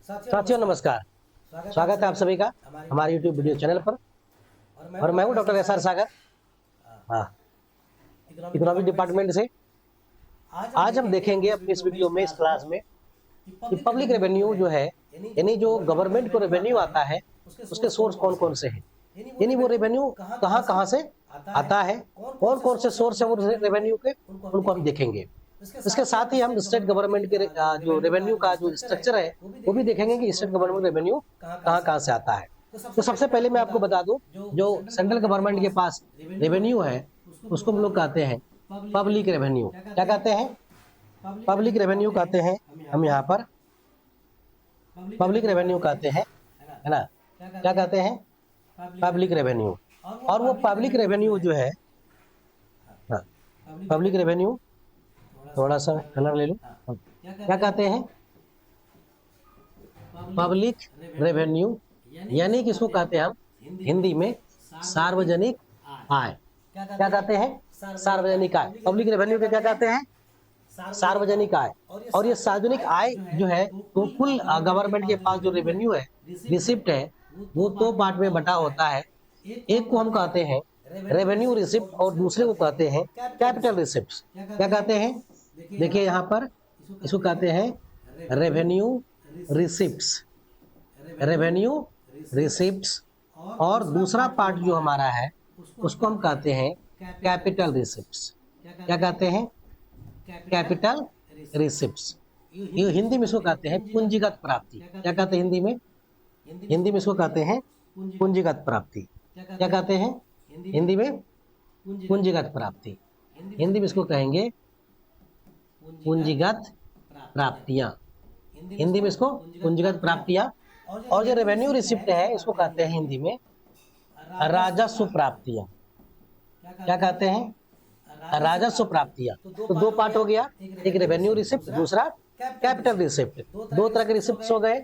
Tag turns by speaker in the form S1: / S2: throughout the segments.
S1: साथियों नमस्कार, स्वागत है आप सभी का हमारे YouTube वीडियो चैनल पर। और मैं हूं डॉक्टर एसआर सागर, इकोनॉमिक डिपार्टमेंट से। आज हम देखेंगे अपनी इस वीडियो में, इस क्लास में, कि पब्लिक रेवेन्यू जो है, यानी जो गवर्नमेंट को रेवेन्यू आता है, उसके सोर्स कौन कौन से हैं, यानी वो रेवेन्यू कहां कहां से आता है, कौन कौन से सोर्स है वो रेवेन्यू के, उनको हम देखेंगे। इसके साथ ही हम स्टेट गवर्नमेंट के जो रेवेन्यू का जो स्ट्रक्चर है वो भी देखेंगे कि स्टेट गवर्नमेंट रेवेन्यू कहां कहां से आता है। तो सबसे पहले मैं आपको बता दूं, जो सेंट्रल गवर्नमेंट के पास रेवेन्यू है उसको हम लोग कहते हैं पब्लिक रेवेन्यू। क्या कहते हैं? पब्लिक रेवेन्यू कहते हैं हम यहाँ पर, पब्लिक रेवेन्यू कहते हैं, है ना। क्या कहते हैं? Public revenue. और वो पब्लिक रेवेन्यू जो है, पब्लिक रेवेन्यू, थोड़ा सा कलर ले लो। क्या कहते हैं? पब्लिक रेवेन्यू, यानी किसको कहते हैं हम हिंदी में? सार्वजनिक आय। क्या कहते हैं? सार्वजनिक आय। पब्लिक रेवेन्यू के क्या कहते हैं? सार्वजनिक आय। और ये सार्वजनिक आय जो है वो कुल गवर्नमेंट के पास जो रेवेन्यू है, रिसिप्ट है, वो दो पार्ट में बटा होता है। एक को हम कहते हैं रेवेन्यू रिसिप्ट और दूसरे को कहते हैं कैपिटल रिसिप्ट। क्या कहते हैं? देखिए यहाँ पर इसको कहते हैं रेवेन्यू रिसिप्ट्स, रेवेन्यू रिसिप्ट्स। और दूसरा पार्ट जो हमारा है उसको हम कहते हैं कैपिटल रिसिप्ट्स। क्या कहते हैं? Capital receipts. ये हिंदी में इसको कहते हैं पूंजीगत प्राप्ति। क्या कहते हैं हिंदी में? हिंदी में इसको कहते हैं पूंजीगत प्राप्ति। क्या कहते हैं हिंदी में? पूंजीगत प्राप्ति। हिंदी में इसको कहेंगे पूंजीगत प्राप्तियां। हिंदी में इसको पूंजीगत प्राप्तियां। और जो रेवेन्यू रिसिप्ट है इसको कहते हैं हिंदी में राजस्व प्राप्तियां। क्या कहते हैं? राजस्व प्राप्तियां। तो दो पार्ट हो गया, एक रेवेन्यू रिसिप्ट, दूसरा कैपिटल रिसिप्ट। दो तरह के रिसिप्ट हो गए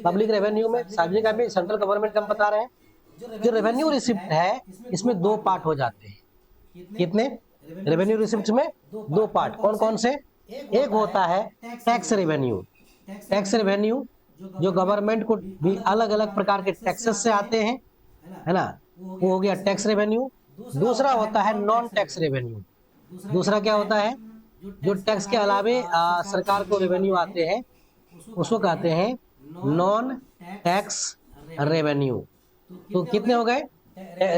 S1: पब्लिक रेवेन्यू में, सार्वजनिक आय में, सेंट्रल गवर्नमेंट का हम बता रहे हैं। जो रेवेन्यू रिसिप्ट है इसमें दो पार्ट हो जाते हैं। कितने? रेवेन्यू रिसिप्ट में दो पार्ट। कौन कौन से? एक होता है टैक्स रेवेन्यू। टैक्स रेवेन्यू जो गवर्नमेंट को भी अलग अलग प्रकार के टैक्सेस से आते हैं, है ना, वो हो गया टैक्स रेवेन्यू। दूसरा होता है नॉन टैक्स रेवेन्यू। दूसरा क्या होता है? जो टैक्स के अलावे सरकार को रेवेन्यू आते हैं उसको कहते हैं नॉन टैक्स रेवेन्यू। तो कितने हो गए?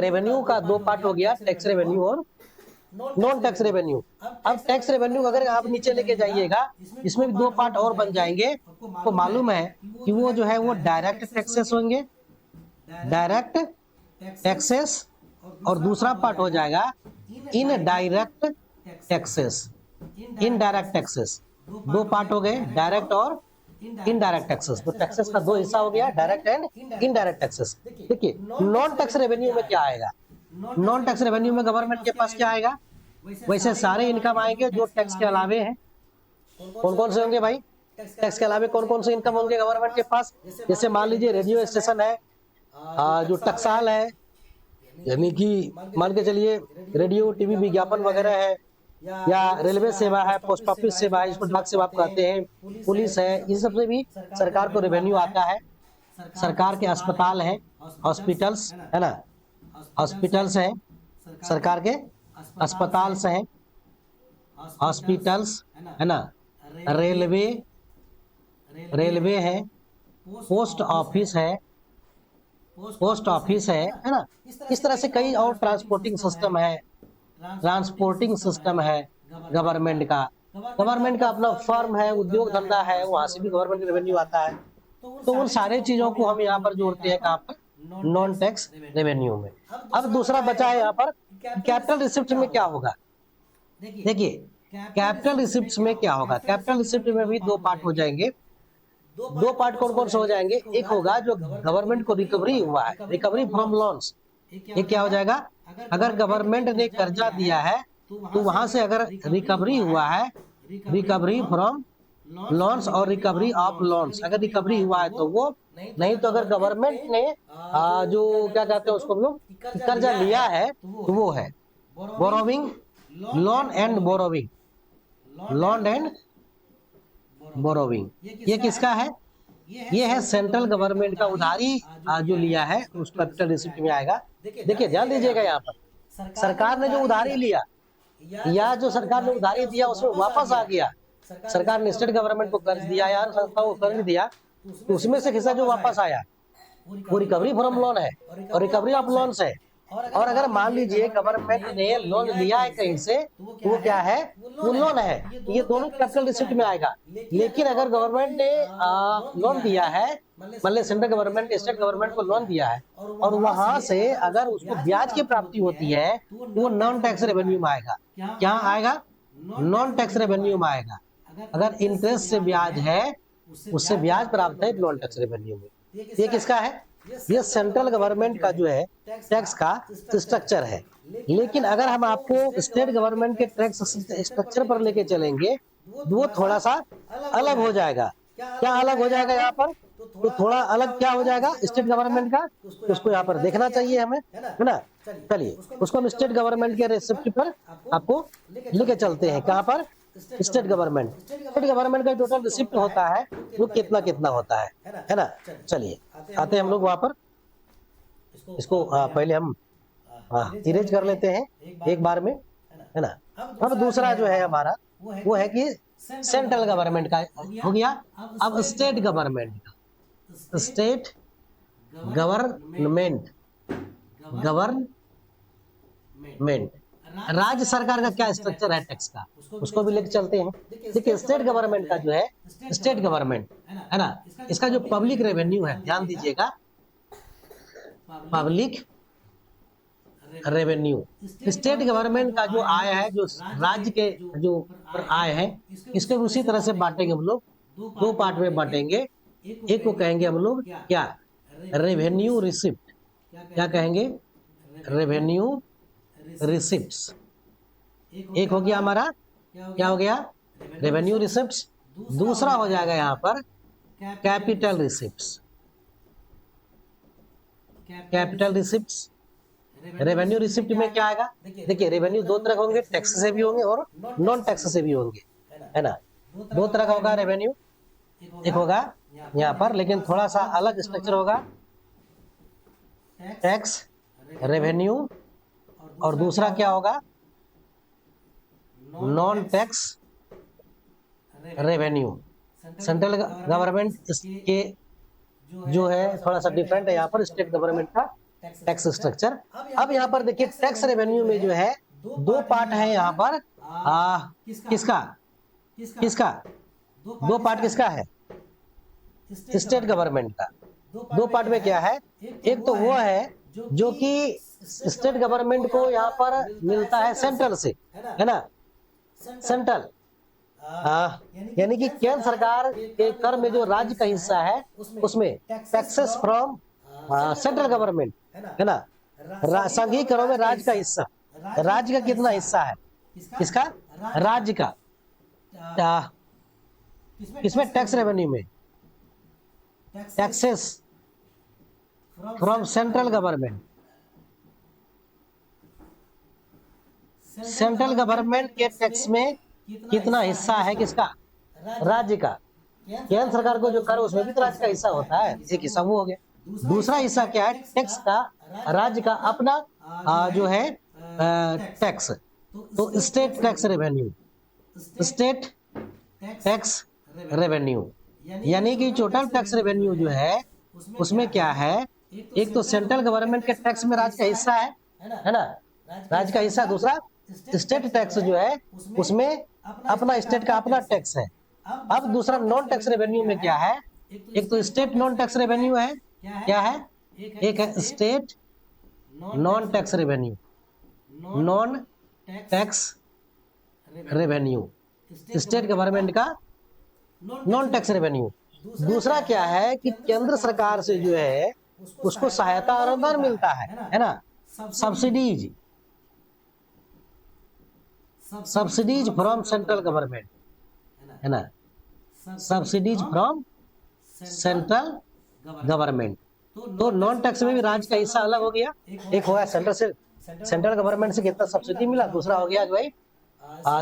S1: रेवेन्यू का दो पार्ट हो गया, टैक्स रेवेन्यू और नॉन टैक्स रेवेन्यू। अब टैक्स रेवेन्यू अगर आप नीचे लेके जाइएगा इसमें भी दो पार्ट और बन जाएंगे। तो मालूम है कि वो जो है वो डायरेक्ट टैक्सेस होंगे, डायरेक्ट टैक्सेस, और दूसरा पार्ट हो जाएगा इनडायरेक्ट टैक्सेस, इनडायरेक्ट टैक्सेस। दो पार्ट हो गए, डायरेक्ट और इनडायरेक्ट टैक्सेस। तो टैक्सेस का दो हिस्सा हो गया, डायरेक्ट एंड इनडायरेक्ट टैक्सेस। देखिए नॉन टैक्स रेवेन्यू में क्या आएगा? नॉन टैक्स रेवेन्यू में गवर्नमेंट के पास क्या आएगा? वैसे सारे इनकम आएंगे जो टैक्स के अलावे हैं। कौन कौन से होंगे भाई? टैक्स के अलावे कौन कौन से इनकम होंगे गवर्नमेंट के पास? जैसे मान लीजिए रेडियो स्टेशन है, जो टकसाल है, यानी कि मान के चलिए रेडियो टीवी विज्ञापन वगैरह है, या रेलवे सेवा है, पोस्ट ऑफिस सेवा है, इसको डाक सेवा आप कहते हैं, पुलिस है, इन सब से भी सरकार को रेवेन्यू आता है। सरकार के अस्पताल है, हॉस्पिटल्स, है ना, हॉस्पिटल्स हैं, सरकार के अस्पताल हैं, हॉस्पिटल्स, है ना, रेलवे, रेलवे है, पोस्ट ऑफिस है, पोस्ट ऑफिस है ना। इस तरह से कई और ट्रांसपोर्टिंग सिस्टम है, ट्रांसपोर्टिंग सिस्टम है गवर्नमेंट का। गवर्नमेंट का अपना फर्म है, उद्योग धंधा है, वहां से भी गवर्नमेंट रेवेन्यू आता है। तो उन सारे चीजों को हम यहाँ पर जोड़ते हैं कहाँ पर? नॉन टैक्स रेवेन्यू में। अब दूसरा बचा है यहाँ पर कैपिटल रिसिप्ट में क्या होगा? देखिए कैपिटल रिसिप्ट में क्या होगा? कैपिटल रिसिप्ट में भी दो पार्ट हो जाएंगे। दो पार्ट कौन कौन से हो जाएंगे? एक होगा जो गवर्नमेंट को रिकवरी हुआ है, रिकवरी फ्रॉम लोन्स। ये क्या हो जाएगा? अगर गवर्नमेंट ने कर्जा दिया है तो वहां से अगर रिकवरी हुआ है, रिकवरी फ्रॉम लोन्स और रिकवरी ऑफ लोन्स, अगर रिकवरी हुआ है तो वो, नहीं तो अगर गवर्नमेंट ने जो क्या कहते हैं उसको हम लोग कर्जा लिया है तो वो है borrowing, loan and borrowing, loan and borrowing. ये किसका है? ये है सेंट्रल गवर्नमेंट का उधारी जो लिया है उस कैपिटल रिसिप्ट में आएगा। देखिए ध्यान दीजिएगा, यहाँ पर सरकार ने जो उधारी लिया या जो सरकार ने उधारी दिया उसमें वापस आ गया, सरकार ने स्टेट गवर्नमेंट को कर्ज दिया या संस्थाओं को कर्ज दिया, तो उसमें से हिस्सा जो वापस आया वो रिकवरी फ्रॉम लोन है और रिकवरी ऑफ लोन्स है। और अगर मान लीजिए गवर्नमेंट ने लोन लिया है कहीं से, तो वो क्या है, वो लोन है, ये दोनों कैपिटल रिसिप्ट में आएगा। लेकिन अगर गवर्नमेंट ने लोन दिया है, मतलब सेंट्रल गवर्नमेंट ने स्टेट गवर्नमेंट को लोन दिया है और वहां से अगर उसको ब्याज की प्राप्ति होती है तो वो नॉन टैक्स रेवेन्यू में आएगा। क्या आएगा, नॉन टैक्स रेवेन्यू में आएगा। अगर इंटरेस्ट से ब्याज है, उससे ब्याज प्राप्त है नॉन टैक्स रेवेन्यू में। ये किसका है, ये सेंट्रल गवर्नमेंट का जो है टैक्स का स्ट्रक्चर है। लेकिन अगर हम आपको स्टेट गवर्नमेंट के टैक्स स्ट्रक्चर पर लेके चलेंगे तो वो थोड़ा सा अलग हो जाएगा। क्या अलग हो जाएगा यहाँ पर, तो थोड़ा अलग क्या हो जाएगा स्टेट गवर्नमेंट का, उसको यहाँ पर देखना चाहिए हमें, है ना। चलिए उसको हम स्टेट गवर्नमेंट के रेसिप्ट पर आपको लेके चलते हैं। कहाँ पर, स्टेट गवर्नमेंट का टोटल रिसिप्ट होता है वो कितना कितना होता है ना। चलिए आते हैं हम लोग वहां पर, इसको पहले हम इरेज कर लेते हैं एक बार में, है ना। अब दूसरा जो है हमारा वो है कि सेंट्रल गवर्नमेंट का हो गया। अब स्टेट गवर्नमेंट का, स्टेट गवर्नमेंट राज्य सरकार का क्या स्ट्रक्चर है टैक्स का, उसको भी लेके चलते हैं। देखिए स्टेट गवर्नमेंट का जो है, स्टेट गवर्नमेंट है ना, इसका जो पब्लिक रेवेन्यू है, ध्यान दीजिएगा, पब्लिक रेवेन्यू स्टेट गवर्नमेंट का जो आय है, जो राज्य के जो आय है, इसको उसी तरह से बांटेंगे हम लोग, दो पार्ट में बांटेंगे। एक को कहेंगे हम लोग क्या, रेवेन्यू रिसिप्ट, क्या कहेंगे, रेवेन्यू रिसिप्ट्स। एक हो गया हमारा, क्या हो गया, रेवेन्यू रिसिप्ट्स। दूसरा हो जाएगा यहाँ पर capital receipts, capital receipts. Revenue receipt में क्या आएगा, देखिए रेवेन्यू दो तरह होंगे, टैक्स से भी होंगे और नॉन टैक्स से भी होंगे, है ना। दो तरह का होगा रेवेन्यू, एक होगा यहाँ पर, लेकिन थोड़ा सा अलग स्ट्रक्चर होगा, टैक्स रेवेन्यू, और दूसरा क्या होगा, non tax revenue. Central government के जो है थोड़ा सा डिफरेंट है यहाँ पर, स्टेट गवर्नमेंट का टैक्स स्ट्रक्चर। अब यहाँ पर देखिए टैक्स रेवेन्यू में जो है दो पार्ट है यहाँ पर, किसका किसका दो पार्ट किसका है, स्टेट गवर्नमेंट का। दो पार्ट में क्या है, एक तो वो है जो कि स्टेट गवर्नमेंट को यहाँ पर मिलता है सेंट्रल से, है ना, सेंट्रल, यानी कि केंद्र सरकार के कर में जो राज्य का हिस्सा है उसमें टैक्सेस फ्रॉम सेंट्रल गवर्नमेंट, है ना। संघीय करों में राज्य का हिस्सा, राज्य का कितना हिस्सा है, किसका, राज्य का, किसमें, टैक्स रेवेन्यू में, taxes from central government. Central government के टैक्स में कितना हिस्सा है किसका, राज्य का। केंद्र सरकार को जो कर उसमें भी तो राज्य का हिस्सा होता है, एक हिस्सा वो हो गया। दूसरा हिस्सा क्या है, टैक्स का, राज्य का अपना जो है टैक्स, तो state tax revenue, state tax revenue, यानी कि टोटल टैक्स रेवेन्यू जो है उसमें क्या है, एक तो सेंट्रल गवर्नमेंट के टैक्स में राज्य का हिस्सा है ना, राज्य का हिस्सा। दूसरा स्टेट टैक्स जो है उसमें अपना स्टेट का अपना टैक्स है। अब दूसरा नॉन टैक्स रेवेन्यू में क्या है, एक तो स्टेट नॉन टैक्स रेवेन्यू है, क्या है, एक है state non tax revenue, non tax revenue, state government का नॉन टैक्स रेवेन्यू। दूसरा क्या है कि केंद्र सरकार से जो है उसको सहायता और अनुदान मिलता है ना, subsidies, subsidies from central government, है ना, सब्सिडीज फ्रॉम सेंट्रल गवर्नमेंट। तो नॉन टैक्स में भी राज्य का हिस्सा अलग हो गया, एक हो गया सेंट्रल गवर्नमेंट से कितना सब्सिडी मिला, दूसरा हो गया भाई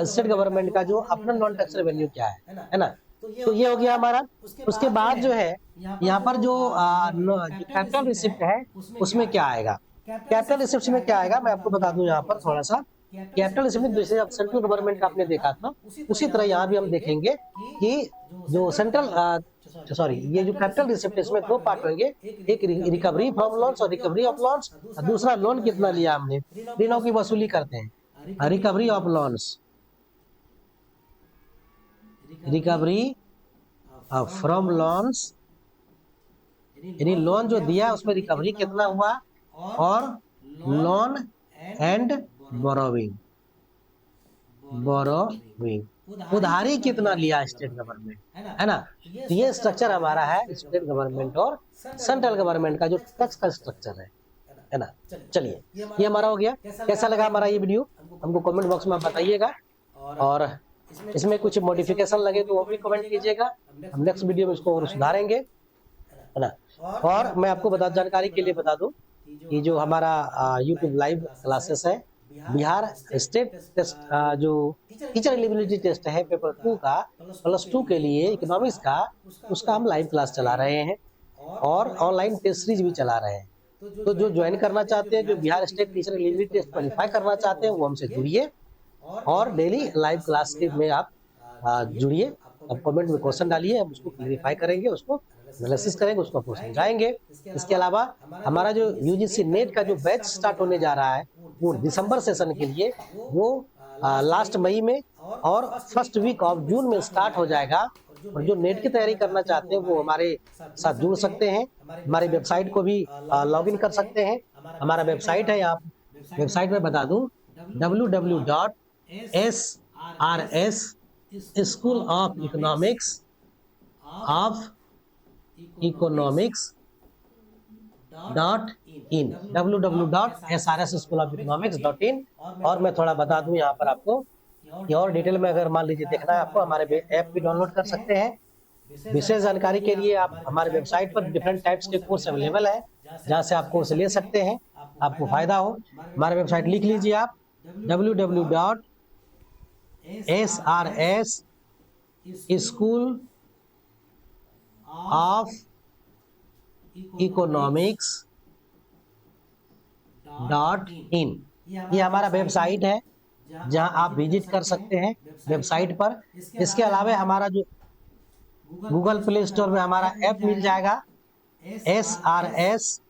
S1: स्टेट गवर्नमेंट का जो अपना नॉन टैक्स रेवेन्यू क्या है ना। तो ये हो गया हमारा। उसके बाद जो है यहाँ पर जो कैपिटल रिसिप्ट है उसमें क्या आएगा, कैपिटल रिसिप्ट में क्या आएगा मैं आपको बता दूं यहाँ पर थोड़ा सा। कैपिटल रिसिप्ट जैसे अब सेंट्रल गवर्नमेंट का आपने देखा था, उसी तरह यहाँ भी हम देखेंगे कि जो सेंट्रल सॉरी ये जो कैपिटल रिसिप्ट इसमें दो पार्ट होंगे, एक रिकवरी फ्रॉम लोन्स और रिकवरी ऑफ लोन्स, और दूसरा लोन कितना लिया हमने, ऋणों की वसूली करते हैं, recovery of loans, recovery from loans, यानी लोन जो दिया उसमें रिकवरी कितना हुआ, और लोन एंड बोरोविंग, उधारी कितना लिया स्टेट गवर्नमेंट, है ना। तो ये स्ट्रक्चर हमारा है स्टेट गवर्नमेंट और सेंट्रल गवर्नमेंट का जो टैक्स का स्ट्रक्चर है ना। चलिए ये हमारा हो गया। कैसा लगा हमारा ये वीडियो हमको कमेंट बॉक्स में बताइएगा, और इसमें कुछ मॉडिफिकेशन लगे तो वो भी कमेंट कीजिएगा, हम नेक्स्ट वीडियो में इसको और सुधारेंगे, है ना। और मैं आपको जानकारी के लिए बता दूं कि जो हमारा यूट्यूब लाइव क्लासेस है, बिहार स्टेट टेस्ट जो टीचर एलिजिबिलिटी टेस्ट है पेपर 2 का +2 के लिए इकोनॉमिक्स का, उसका हम लाइव क्लास चला रहे हैं और ऑनलाइन टेस्ट सीरीज भी चला रहे हैं। तो जो ज्वाइन करना चाहते हैं, जो Bihar state teacher eligibility test qualify करना चाहते हैं, वो हमसे जुड़िए और डेली लाइव क्लास में आप जुड़िए। अब कमेंट में क्वेश्चन डालिए, हम उसको क्लियरिफाई करेंगे, उसको एनालिसिस करेंगे, उसको आपको समझाएंगे। इसके अलावा हमारा जो यूजीसी नेट का जो बैच स्टार्ट होने जा रहा है वो दिसंबर सेशन के लिए, वो लास्ट मई में और फर्स्ट वीक ऑफ जून में स्टार्ट हो जाएगा। और जो नेट की तैयारी करना चाहते हैं वो हमारे साथ जुड़ सकते हैं, हमारी वेबसाइट को भी लॉग इन कर सकते हैं। हमारा वेबसाइट है, यहाँ वेबसाइट में बता दूं www.srsschooloфeconomics.in, www.srsschooloфeconomics.in। और मैं थोड़ा बता दूं यहाँ पर आपको कि और डिटेल में अगर मान लीजिए देखना है आपको, हमारे ऐप भी डाउनलोड कर सकते हैं। विशेष जानकारी के लिए आप हमारे वेबसाइट पर डिफरेंट टाइप्स के कोर्स अवेलेबल है, जहाँ से आप कोर्स ले सकते हैं, आपको फायदा हो। हमारे वेबसाइट लिख लीजिए आप www.srsschooloфeconomics.in। ये हमारा वेबसाइट है जहां आप विजिट कर सकते हैं वेबसाइट पर। इसके अलावा हमारा जो गूगल प्ले स्टोर में हमारा ऐप मिल जाएगा, SRS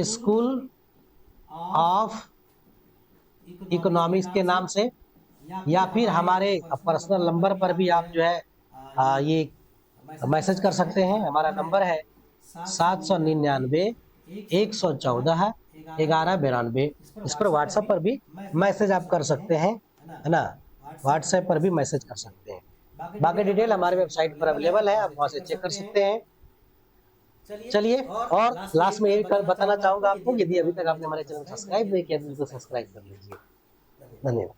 S1: स्कूल ऑफ इकोनॉमिक्स के नाम से, या फिर हमारे पर्सनल नंबर पर भी आप जो है ये मैसेज कर सकते हैं। हमारा नंबर है 799-114-1192। इस पर व्हाट्सएप पर भी मैसेज आप कर सकते हैं, है ना, व्हाट्सएप पर भी मैसेज कर सकते हैं। बाकी डिटेल हमारे वेबसाइट पर अवेलेबल है, आप वहाँ से चेक कर सकते हैं। चलिए, और लास्ट में ये बताना चाहूँगा आपको, यदि अभी तक आपने हमारे चैनल सब्सक्राइब नहीं किया तो सब्सक्राइब कर लीजिए। धन्यवाद।